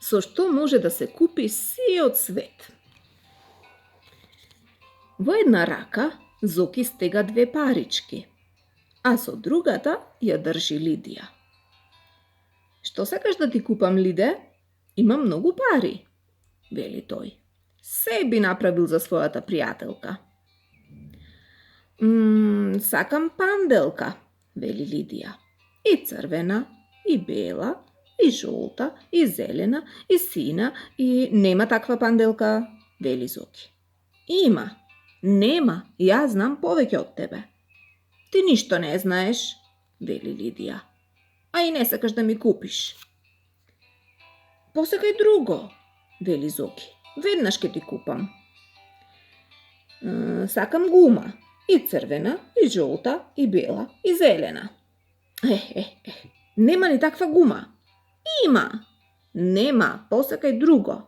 со што може да се купи сиот свет. Во една рака Зоки стега 2 парички, а со другата ја држи Лидија. Што сакаш да ти купам, Лиде? Има многу пари, вели тој. Се би направил за својата пријателка. Сакам панделка, вели Лидија. И црвена, и бела, и жолта, и зелена, и сина, и нема таква панделка, вели Зоки. Има, нема, јас знам повеќе од тебе. Ти ништо не знаеш, вели Лидија. А и не сакаш да ми купиш. Посекај друго, вели Зоки. Веднаш ке ти купам. Сакам гума, и црвена, и жолта, и бела, и зелена. Нема ли таква гума? Има. Нема, посекај друго.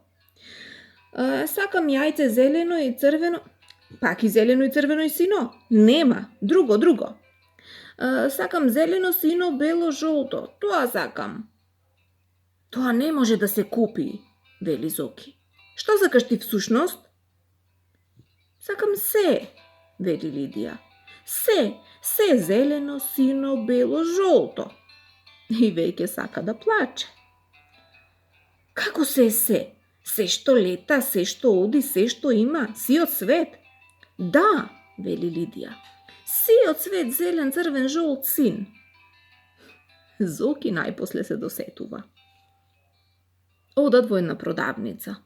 Сакам јајце зелено и црвено, пак и зелено и црвено и сино. Нема, друго. Сакам зелено, сино, бело, жолто. Тоа сакам. Тоа не може да се купи, вели Зоки. Што сакаш ти всушност? Сакам се, вели Лидија. Се зелено, сино, бело, жолто. И веќе сака да плаче. Како се? Се што лета, се што оди, се што има, сиот свет? Да, вели Лидија. Сиот свет, зелен, црвен, жолт, син. Зоки најпосле се досетува. Одат во една продавница.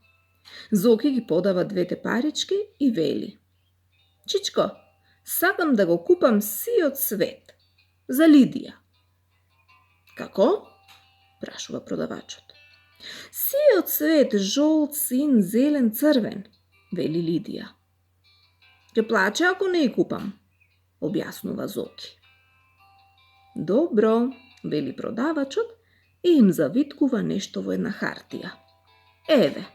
Зоки ги подава 2 парички и вели: Чичко, сакам да го купам сиот свет за Лидија. Како? Прашува продавачот. Сиот свет, жолт, син, зелен, црвен, вели Лидија. Ќе плаче ако не ја купам, објаснува Зоки. Добро, вели продавачот и им завиткува нешто во една хартија. Еве.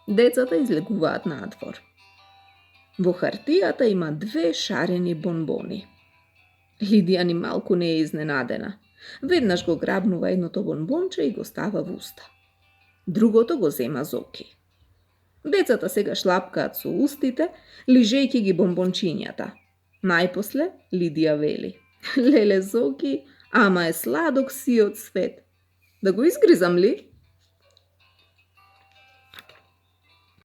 Децата излегуваат надвор. Во хартијата има 2 шарени бонбони. Лидија ни малку не е изненадена. Веднаш го грабнува едното бонбонче и го става во уста. Другото го зема Зоки. Децата сега шлапкаат со устите, лижејќи ги бонбончињата. Најпосле Лидија вели: Леле Зоки, ама е сладок сиот свет. Да го изгризам ли?